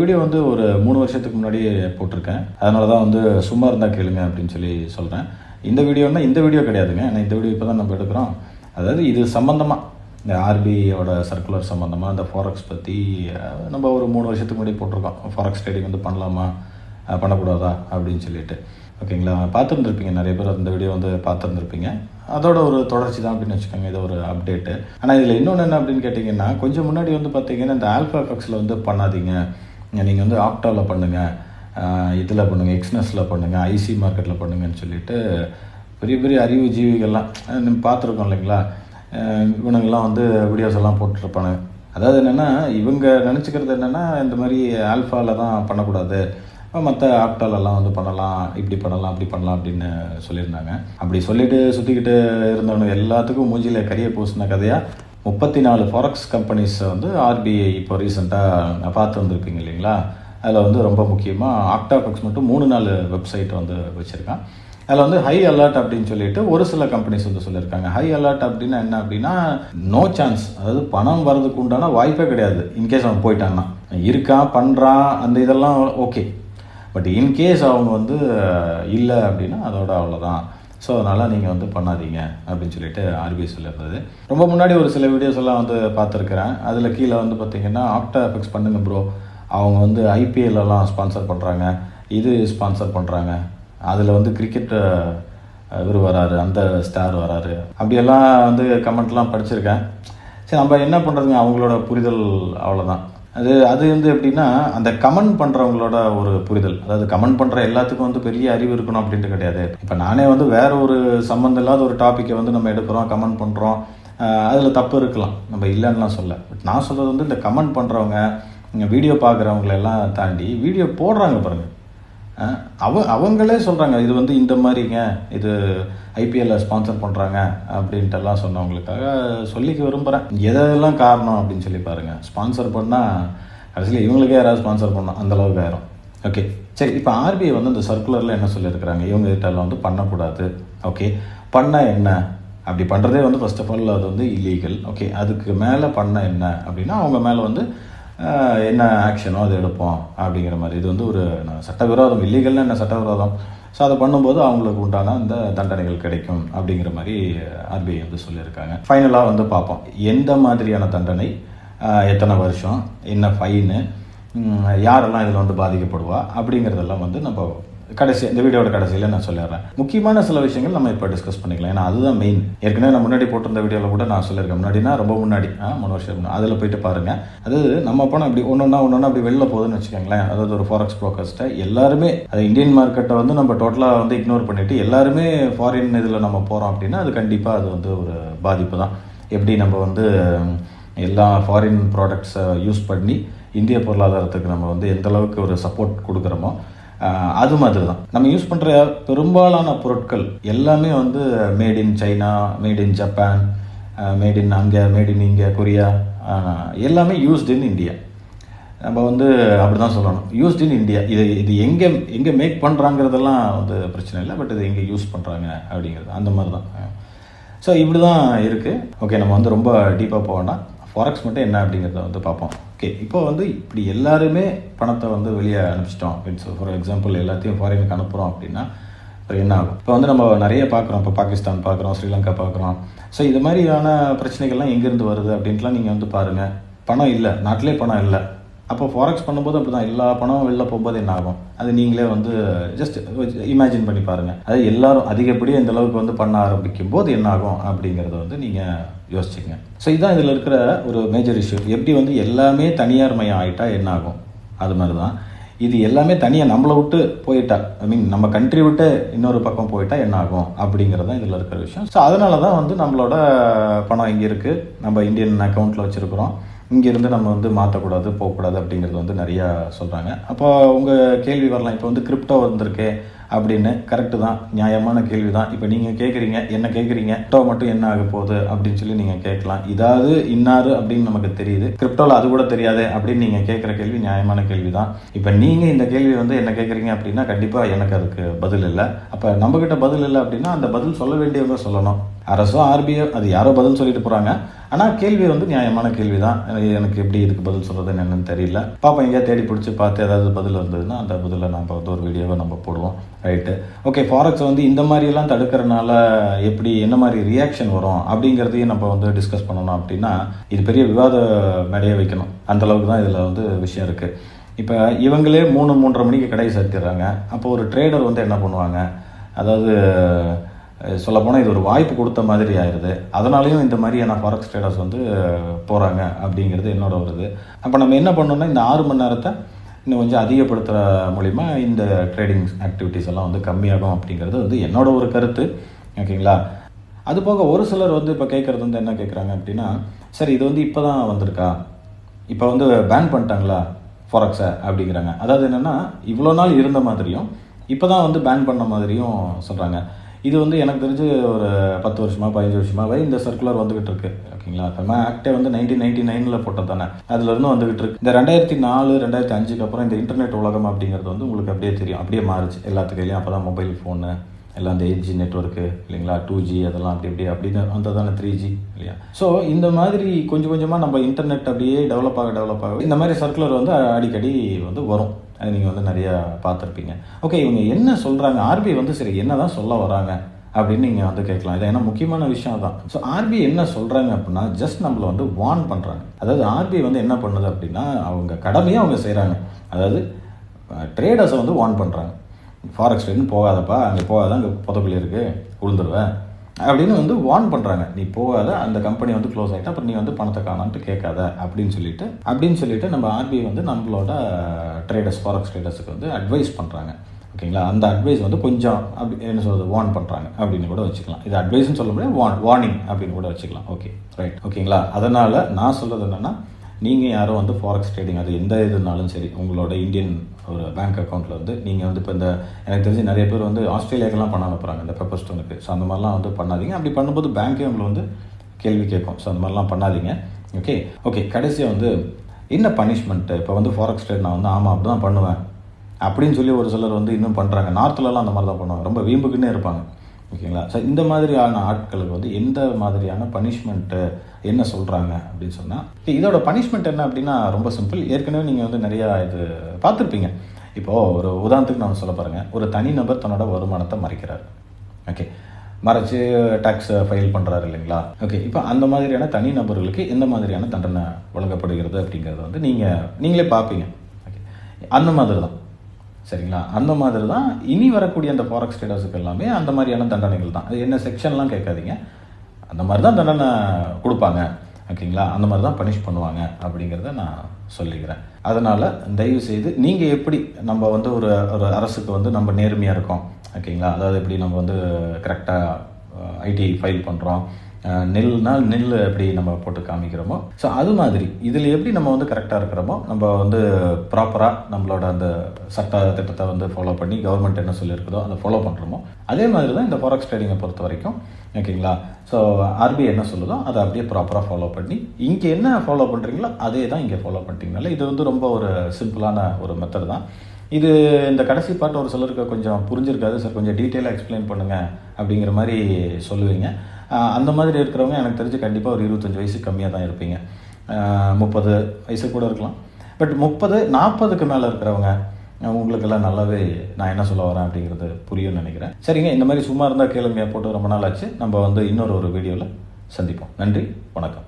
Video வந்து ஒரு 3 வருஷத்துக்கு முன்னாடி போட்டிருக்கேன். அதனால தான் வந்து சும்மா இருந்தால் கேளுங்க அப்படின்னு சொல்லி சொல்கிறேன். இந்த வீடியோ கிடையாதுங்க. ஏன்னா இந்த வீடியோ இப்போ தான் நம்ம எடுக்கிறோம். அதாவது இது சம்மந்தமாக இந்த ஆர்பிஐயோட சர்க்குலர் சம்மந்தமாக இந்த ஃபாரெக்ஸ் பற்றி நம்ம ஒரு 3 வருஷத்துக்கு முன்னாடி போட்டிருக்கோம். ஃபாரெக்ஸ் ட்ரேடிங் வந்து பண்ணலாமா பண்ணக்கூடாதா அப்படின்னு சொல்லிட்டு. ஓகேங்களா, பார்த்துருந்துருப்பீங்க, நிறைய பேர் அந்த வீடியோ வந்து பார்த்துருந்துருப்பீங்க. அதோட ஒரு தொடர்ச்சி தான் அப்படின்னு வச்சுக்கோங்க, இது ஒரு அப்டேட்டு. ஆனால் இதில் இன்னொன்று என்ன அப்படின்னு கேட்டிங்கன்னா, கொஞ்சம் முன்னாடி வந்து பார்த்தீங்கன்னா இந்த ஆல்ஃபா எஃபெக்ட்ஸில் வந்து பண்ணாதீங்க, நீங்கள் வந்து ஆப்டாவில் பண்ணுங்கள், இதில் பண்ணுங்கள், எக்ஸ்னஸில் பண்ணுங்கள், ஐசி மார்க்கெட்டில் பண்ணுங்கன்னு சொல்லிட்டு பெரிய பெரிய அறிவு ஜீவிகள்லாம் நம்ம பார்த்துருக்கோம் இல்லைங்களா, இவனுங்கெல்லாம் வந்து வீடியோஸ் எல்லாம் போட்டுருப்பாங்க. அதாவது என்னென்னா, இவங்க நினச்சிக்கிறது என்னென்னா இந்த மாதிரி ஆல்ஃபாவில் தான் பண்ணக்கூடாது, மற்ற ஆப்டாலெல்லாம் வந்து பண்ணலாம், இப்படி பண்ணலாம் அப்படி பண்ணலாம் அப்படின்னு சொல்லியிருந்தாங்க. அப்படி சொல்லிட்டு சுற்றிக்கிட்டு இருந்தவங்க எல்லாத்துக்கும் மூஞ்சியில் கரிய பூசின கதையாக 34 ஃபாரெக்ஸ் கம்பெனிஸை வந்து ஆர்பிஐ இப்போ ரீசெண்டாக பார்த்து வந்திருப்பீங்க இல்லைங்களா. அதில் வந்து ரொம்ப முக்கியமாக ஆக்டாஃபெக்ஸ் மட்டும் 3-4 வெப்சைட் வந்து வச்சுருக்கான். அதில் வந்து ஹை அலர்ட் அப்படின்னு சொல்லிட்டு ஒரு சில கம்பெனிஸ் வந்து சொல்லியிருக்காங்க. ஹை அலர்ட் அப்படின்னா என்ன அப்படின்னா, நோ சான்ஸ், அதாவது பணம் வர்றதுக்கு உண்டான வாய்ப்பே கிடையாது. இன்கேஸ் அவன் போயிட்டான்னா இருக்கான் பண்ணுறான் அந்த இதெல்லாம் ஓகே, பட் இன்கேஸ் அவங்க வந்து இல்லை அப்படின்னா அதோட அவ்வளோதான். ஸோ அதனால் நீங்கள் வந்து பண்ணாதீங்க அப்படின்னு சொல்லிட்டு ஆர்பிஐ சொல்லியிருந்தது. ரொம்ப முன்னாடி ஒரு சில வீடியோஸ் எல்லாம் வந்து பார்த்துருக்குறேன். அதில் கீழே வந்து பார்த்திங்கன்னா ஆக்டா எஃபெக்ட்ஸ் பண்ணுங்க ப்ரோ, அவங்க வந்து ஐபிஎல்லாம் ஸ்பான்சர் பண்ணுறாங்க, இது ஸ்பான்சர் பண்ணுறாங்க, அதில் வந்து கிரிக்கெட் இவர் வராரு, அந்த ஸ்டார் வராரு, அப்படியெல்லாம் வந்து கமெண்ட்லாம் படிச்சிருக்கேன். சரி, நம்ம என்ன பண்ணுறதுங்க, அவங்களோட புரிதல் அவ்வளோதான். அது வந்து எப்படின்னா, அந்த கமெண்ட் பண்ணுறவங்களோட ஒரு புரிதல், அதாவது கமெண்ட் பண்ணுற எல்லாத்துக்கும் வந்து பெரிய அறிவு இருக்கணும் அப்படின்ட்டு கிடையாது. இப்போ நானே வந்து வேற ஒரு சம்மந்தம் இல்லாத ஒரு டாப்பிக்கை வந்து நம்ம எடுக்கிறோம், கமெண்ட் பண்ணுறோம், அதில் தப்பு இருக்கலாம், நம்ம இல்லைன்னுலாம் சொல்ல. பட் நான் சொல்கிறது வந்து இந்த கமெண்ட் பண்ணுறவங்க, வீடியோ பார்க்குறவங்களெல்லாம் தாண்டி வீடியோ போடுறாங்க பாருங்கள், அவங்களே சொல்கிறாங்க இது வந்து இந்த மாதிரிங்க, இது ஐபிஎல்ல ஸ்பான்சர் பண்ணுறாங்க அப்படின்ட்டுலாம் சொன்னவங்களுக்காக சொல்லிக்க விரும்புகிறேன். எதெல்லாம் காரணம் அப்படின்னு சொல்லி பாருங்கள். ஸ்பான்சர் பண்ணால் கடைசியில் இவங்களுக்கே யாராவது ஸ்பான்சர் பண்ணோம் அந்தளவுக்கு ஆயிரும். ஓகே சரி, இப்போ ஆர்பிஐ வந்து இந்த சர்க்குலரில் என்ன சொல்லியிருக்கிறாங்க, இவங்க கிட்டலாம் வந்து பண்ணக்கூடாது. ஓகே, பண்ணால் என்ன, அப்படி பண்ணுறதே வந்து ஃபர்ஸ்ட் ஆஃப் ஆல் அது வந்து இல்லீகல். ஓகே, அதுக்கு மேலே பண்ண என்ன அப்படின்னா, அவங்க மேலே வந்து என்ன ஆக்ஷனோ அதை எடுப்போம் அப்படிங்கிற மாதிரி. இது வந்து ஒரு சட்டவிரோதம், இல்லீகல்னு என்ன சட்டவிரோதம். ஸோ அதை பண்ணும்போது அவங்களுக்கு உண்டான அந்த தண்டனைகள் கிடைக்கும் அப்படிங்கிற மாதிரி ஆர்பிஐ வந்து சொல்லியிருக்காங்க. ஃபைனலாக வந்து பார்ப்போம் எந்த மாதிரியான தண்டனை, எத்தனை வருஷம், என்ன ஃபைனு, யாரெல்லாம் இதில் வந்து பாதிக்கப்படுவா அப்படிங்கிறதெல்லாம் வந்து நம்ம இந்த வீடியோட கடைசியில் நான் சொல்லிடுறேன். முக்கியமான சில விஷயங்கள் நம்ம இப்போ டிஸ்கஸ் பண்ணிக்கலாம், ஏன்னா அதுதான் மெயின். ஏற்கனவே நான் முன்னாடி போட்டிருந்த வீடியோவில் கூட நான் சொல்லியிருக்கேன், முன்னாடினா ரொம்ப முன்னாடி 3 வருஷம் முன்னாடி, அதில் போயிட்டு பாருங்கள். அதாவது நம்ம பணம் இப்படி ஒன்றொன்னா அப்படி வெளில போகுதுன்னு வச்சுக்கோங்களேன். அதாவது ஒரு ஃபாரெக்ஸ் ப்ரோக்கர்ஸ்ட்டை எல்லாருமே, அது இந்தியன் மார்க்கெட்டை வந்து நம்ம டோட்டலாக வந்து இக்னோர் பண்ணிவிட்டு எல்லாருமே ஃபாரின் இதில் நம்ம போகிறோம் அப்படின்னா அது கண்டிப்பாக அது வந்து ஒரு பாதிப்பு தான். எப்படி நம்ம வந்து எல்லா ஃபாரின் ப்ராடக்ட்ஸை யூஸ் பண்ணி இந்திய பொருளாதாரத்துக்கு நம்ம வந்து எந்தளவுக்கு ஒரு சப்போர்ட் கொடுக்குறோமோ அது மாதிரி தான் நம்ம யூஸ் பண்ணுற பெரும்பாலான பொருட்கள் எல்லாமே வந்து made in China, made in Japan, made in அங்கே, மேட் இன் இங்கே, கொரியா, எல்லாமே யூஸ்ட் இன் இந்தியா. நம்ம வந்து அப்படி தான் சொல்லணும், யூஸ்ட் இன் இந்தியா. இது எங்கே மேக் பண்ணுறாங்கிறதெல்லாம் வந்து பிரச்சனை இல்லை, பட் இது எங்கே யூஸ் பண்ணுறாங்க அப்படிங்கிறது அந்த மாதிரி தான். ஸோ இப்படி தான் இருக்குது. ஓகே, நம்ம வந்து ரொம்ப டீப்பாக போவோம்னா ஃபாரெக்ஸ் மட்டும் என்ன அப்படிங்கிறத வந்து பார்ப்போம். ஓகே, இப்போ வந்து இப்படி எல்லாருமே பணத்தை வந்து வெளியே அனுப்பிச்சிட்டோம் அப்படின்னு ஃபார் எக்ஸாம்பிள் எல்லாத்தையும் ஃபாரினுக்கு அனுப்புகிறோம் அப்படின்னா அப்புறம் என்ன ஆகும்? இப்போ வந்து நம்ம நிறைய பார்க்குறோம், இப்போ பாகிஸ்தான் பார்க்குறோம், ஸ்ரீலங்கா பார்க்குறோம். ஸோ இது மாதிரியான பிரச்சனைகள்லாம் எங்கேருந்து வருது அப்படின்ட்டுலாம் நீங்கள் வந்து பாருங்கள். பணம் இல்லை, நாட்டிலே பணம் இல்லை. அப்போ ஃபாரெக்ஸ் பண்ணும்போது அப்படி தான், எல்லா பணமும் வெளில போகும்போது என்ன ஆகும், அது நீங்களே வந்து ஜஸ்ட் இமேஜின் பண்ணி பாருங்கள். அது எல்லாரும் அதிகப்படியாக இந்த அளவுக்கு வந்து பண்ண ஆரம்பிக்கும் போது என்ன ஆகும் அப்படிங்கிறத வந்து நீங்கள் யோசிச்சுங்க. ஸோ இதுதான் இதில் இருக்கிற ஒரு மேஜர் இஷ்யூ. எப்படி வந்து எல்லாமே தனியார் மயம் ஆகிட்டா என்ன ஆகும், அது மாதிரி தான் இது எல்லாமே தனியாக நம்மளை விட்டு போயிட்டா, நம்ம கண்ட்ரி விட்டு இன்னொரு பக்கம் போயிட்டா என்ன ஆகும் அப்படிங்கிறது தான் இதில் இருக்கிற விஷயம். ஸோ அதனால தான் வந்து நம்மளோட பணம் இங்கே இருக்குது, நம்ம இந்தியன் அக்கௌண்ட்டில் வச்சுருக்கிறோம், இங்கேருந்து நம்ம வந்து மாற்றக்கூடாது, போகக்கூடாது அப்படிங்கிறது வந்து நிறையா சொல்கிறாங்க. அப்போ உங்கள் கேள்வி வரலாம், இப்போ வந்து கிரிப்டோ வந்திருக்கே அப்படின்னு. கரெக்டு தான், நியாயமான கேள்வி தான். இப்போ நீங்கள் கேட்குறீங்க, என்ன கேட்குறீங்க, கிரிப்டோ மட்டும் என்ன ஆக போகுது அப்படின்னு சொல்லி நீங்கள் கேட்கலாம். இதாவது இன்னாரு அப்படின்னு நமக்கு தெரியுது, கிரிப்டோவில் அது கூட தெரியாது அப்படின்னு நீங்கள் கேட்குற கேள்வி நியாயமான கேள்வி தான். இப்போ நீங்கள் இந்த கேள்வி வந்து என்ன கேட்குறீங்க அப்படின்னா கண்டிப்பாக எனக்கு அதுக்கு பதில் இல்லை. அப்போ நம்மக்கிட்ட பதில் இல்லை அப்படின்னா அந்த பதில் சொல்ல வேண்டியவங்க சொல்லணும். அரசோ ஆர்பிஐ அது யாரோ பதில் சொல்லிட்டு போகிறாங்க, ஆனால் கேள்வி வந்து நியாயமான கேள்வி தான். எனக்கு எப்படி இதுக்கு பதில் சொல்கிறதுன்னு என்னன்னு தெரியல. பாப்பா எங்கேயா தேடி பிடிச்சி பார்த்து ஏதாவது பதில் இருந்ததுன்னா அந்த பதிலை நம்ம வந்து ஒரு வீடியோவை நம்ம போடுவோம். Right, okay. ஃபாரெக்ஸ் வந்து இந்த மாதிரியெல்லாம் தடுக்கிறனால எப்படி என்ன மாதிரி ரியாக்ஷன் வரும் அப்படிங்கிறதையும் நம்ம வந்து டிஸ்கஸ் பண்ணணும். அப்படின்னா இது பெரிய விவாத மேடையை வைக்கணும். அந்தளவுக்கு தான் இதில் வந்து விஷயம் இருக்குது. இப்போ இவங்களே 3-3:30 மணிக்கு கடையை சாத்திடுறாங்க. அப்போ ஒரு ட்ரேடர் வந்து என்ன பண்ணுவாங்க, அதாவது சொல்லப்போனால் இது ஒரு வாய்ப்பு கொடுத்த மாதிரி ஆயிடுது. அதனாலையும் இந்த மாதிரியான ஃபாரெக்ஸ் ட்ரேடர்ஸ் வந்து போகிறாங்க அப்படிங்கிறது என்னோட வருது. அப்போ நம்ம என்ன பண்ணோம்னா இந்த 6 மணி நேரத்தை இன்னும் கொஞ்சம் அதிகப்படுத்துகிற மூலிமா இந்த ட்ரேடிங் ஆக்டிவிட்டீஸ் எல்லாம் வந்து கம்மியாகும் அப்படிங்கிறது வந்து என்னோட ஒரு கருத்து. ஓகேங்களா? அது போக ஒரு சிலர் வந்து இப்போ கேட்குறது வந்து என்ன கேட்குறாங்க அப்படின்னா, சரி இது வந்து இப்போ தான் வந்திருக்கா, இப்போ வந்து பேன் பண்ணிட்டாங்களா ஃபாரெக்ஸை அப்படிங்கிறாங்க. அதாவது என்னென்னா இவ்வளோ நாள் இருந்த மாதிரியும் இப்போ தான் வந்து பேன் பண்ண மாதிரியும் சொல்கிறாங்க. இது வந்து எனக்கு தெரிஞ்சு ஒரு 10 வருஷமாக 15 வருஷமாகவே இந்த சர்க்குலர் வந்துகிட்டு இருக்கு. ஓகேங்களா? இப்போ ஆக்டே வந்து 1999 போட்டது தானே, அதுலேருந்து வந்துகிட்டு இருக்கு. இந்த 2004 2005 அப்புறம் இந்த இன்டர்நெட் உலகம் அப்படிங்கிறது வந்து உங்களுக்கு அப்படியே தெரியும், அப்படியே மாறிச்சு எல்லாத்துக்கையிலையும். அப்போ தான் மொபைல் ஃபோனு எல்லாம் இந்த 8G நெட்ஒர்க்கு இல்லைங்களா, 2G அதெல்லாம் அப்படின்னு வந்ததானே 3G இல்லையா. ஸோ இந்த மாதிரி கொஞ்சம் கொஞ்சமாக நம்ம இன்டர்நெட் அப்படியே டெவலப் ஆக இந்த மாதிரி சர்க்குலர் வந்து அடிக்கடி வந்து வரும். அது நீங்கள் வந்து நிறையா பார்த்துருப்பீங்க. ஓகே, இவங்க என்ன சொல்கிறாங்க, RBI வந்து சரி என்ன தான் சொல்ல வராங்க அப்படின்னு நீங்கள் வந்து கேட்கலாம். இது ஏன்னா முக்கியமான விஷயம் தான். ஸோ RBI என்ன சொல்கிறாங்க அப்படின்னா ஜஸ்ட் நம்மளை வந்து வார்ன் பண்ணுறாங்க. அதாவது RBI வந்து என்ன பண்ணுது அப்படின்னா அவங்க கடமையாக அவங்க செய்கிறாங்க. அதாவது ட்ரேடர்ஸை வந்து வார்ன் பண்ணுறாங்க. ஃபாரெக்ஸ் ட்ரேட்னு போகாதப்பா, அங்கே போகாத, அங்கே புதக்குள்ளே இருக்குது உளுந்துருவேன் அப்படின்னு வந்து வார்ன் பண்ணுறாங்க. நீ போகாத, அந்த கம்பெனி வந்து க்ளோஸ் ஆகிட்டா அப்புறம் நீ வந்து பணத்தை காணான்ட்டு கேட்காத அப்படின்னு சொல்லிட்டு நம்ம RBI வந்து நம்மளோட ட்ரேடர்ஸ் ஃபாரெக்ஸ் ட்ரேடர்ஸுக்கு வந்து அட்வைஸ் பண்ணுறாங்க. ஓகேங்களா? அந்த அட்வைஸ் வந்து கொஞ்சம் அப்படி என்ன சொல்கிறது வார்ன் பண்ணுறாங்க அப்படின்னு கூட வச்சுக்கலாம். இது அட்வைஸ்ன்னு சொல்ல முடியாது, வார்னிங் அப்படின்னு கூட வச்சுக்கலாம். Okay, right. ஓகேங்களா? அதனால் நான் சொல்கிறது என்னென்னா, நீங்கள் யாரும் வந்து ஃபாரெக்ஸ் ட்ரேடிங் அது எந்த இதுனாலும் சரி உங்களோட இந்தியன் ஒரு பேங்க் அக்கௌண்ட்டில் வந்து நீங்கள் வந்து இப்போ இந்த எனக்கு தெரிஞ்சு நிறைய பேர் வந்து ஆஸ்திரேலியாக்கெல்லாம் பண்ண அனுப்புகிறாங்க இந்த பெப்பர் ஸ்டோனுக்கு. ஸோ அந்த மாதிரிலாம் வந்து பண்ணாதீங்க. அப்படி பண்ணும்போது பேங்க்கே உங்களை வந்து கேள்வி கேட்கும். ஸோ அந்த மாதிரிலாம் பண்ணாதீங்க. ஓகே. கடைசியாக வந்து என்ன பனிஷ்மெண்ட்டு இப்போ வந்து ஃபாரெக்ஸ் ட்ரேட் நான் வந்து ஆமாம் அப்படி தான் பண்ணுவேன் அப்படின்னு சொல்லி ஒரு சிலர் வந்து இன்னும் பண்ணுறாங்க. நார்த்துலலாம் அந்த மாதிரி தான் பண்ணுவாங்க, ரொம்ப வீம்புக்குன்னே இருப்பாங்க. ஓகேங்களா? ஸோ இந்த மாதிரியான ஆட்களுக்கு வந்து எந்த மாதிரியான பனிஷ்மெண்ட்டு என்ன சொல்கிறாங்க அப்படின்னு சொன்னால், இதோட பனிஷ்மெண்ட் என்ன அப்படின்னா ரொம்ப சிம்பிள். ஏற்கனவே நீங்கள் வந்து நிறையா இது பார்த்துருப்பீங்க. இப்போது ஒரு உதாரணத்துக்கு நான் சொல்ல பாருங்கள். ஒரு தனிநபர் தன்னோட வருமானத்தை மறைக்கிறார். ஓகே, மறைச்சு டேக்ஸ் ஃபைல் பண்ணுறாரு இல்லைங்களா. ஓகே, இப்போ அந்த மாதிரியான தனிநபர்களுக்கு எந்த மாதிரியான தண்டனை வழங்கப்படுகிறது அப்படிங்கிறத வந்து நீங்களே பார்ப்பீங்க. ஓகே, அந்த மாதிரி தான். சரிங்களா? அந்த மாதிரி தான் இனி வரக்கூடிய அந்த ஃபாரெக்ஸ் ட்ரேடர்ஸுக்கு எல்லாமே அந்த மாதிரியான தண்டனைகள் தான். அது என்ன செக்ஷன்லாம் கேட்காதீங்க, அந்த மாதிரி தான் தண்டனை கொடுப்பாங்க. ஓகேங்களா? அந்த மாதிரி தான் பனிஷ் பண்ணுவாங்க அப்படிங்கிறத நான் சொல்லிக்கிறேன். அதனால் தயவுசெய்து நீங்கள் எப்படி நம்ம வந்து ஒரு அரசுக்கு வந்து நம்ம நேர்மையாக இருக்கோம். ஓகேங்களா? அதாவது எப்படி நம்ம வந்து கரெக்டாக ஐடி ஃபைல் பண்ணுறோம், நெல் எப்படி நம்ம போட்டு காமிக்கிறோமோ, ஸோ அது மாதிரி இதில் எப்படி நம்ம வந்து கரெக்டாக இருக்கிறோமோ, நம்ம வந்து ப்ராப்பராக நம்மளோட அந்த சட்ட திட்டத்தை வந்து ஃபாலோ பண்ணி கவர்மெண்ட் என்ன சொல்லியிருக்குதோ அதை ஃபாலோ பண்ணுறோமோ, அதே மாதிரி தான் இந்த ஃபாரெக்ஸ் ட்ரேடிங்கை பொறுத்த வரைக்கும். ஓகேங்களா? ஸோ RBI என்ன சொல்லுதோ அதை அப்படியே ப்ராப்பராக ஃபாலோ பண்ணி இங்கே என்ன ஃபாலோ பண்ணுறீங்களோ அதே தான் இங்கே ஃபாலோ பண்ணிட்டீங்கனால இது வந்து ரொம்ப ஒரு சிம்பிளான ஒரு மெத்தட் தான். இது இந்த கடைசி பாட்டு ஒரு சிலருக்கு கொஞ்சம் புரிஞ்சிருக்காது. சார் கொஞ்சம் டீட்டெயிலாக எக்ஸ்பிளைன் பண்ணுங்கள் அப்படிங்கிற மாதிரி சொல்லுவீங்க. அந்த மாதிரி இருக்கிறவங்க எனக்கு தெரிஞ்சு கண்டிப்பாக ஒரு 25 வயசு கம்மியாக தான் இருப்பீங்க. 30 வயசு கூட இருக்கலாம். பட் 30-40க்கு மேலே இருக்கிறவங்க உங்களுக்கெல்லாம் நல்லாவே நான் என்ன சொல்ல வரேன் அப்படிங்கிறது புரியும்னு நினைக்கிறேன். சரிங்க, இந்த மாதிரி சும்மா இருந்தால் கேளுங்க போட்டு ரொம்ப நாள் ஆச்சு. நம்ம வந்து இன்னொரு வீடியோவில் சந்திப்போம். நன்றி, வணக்கம்.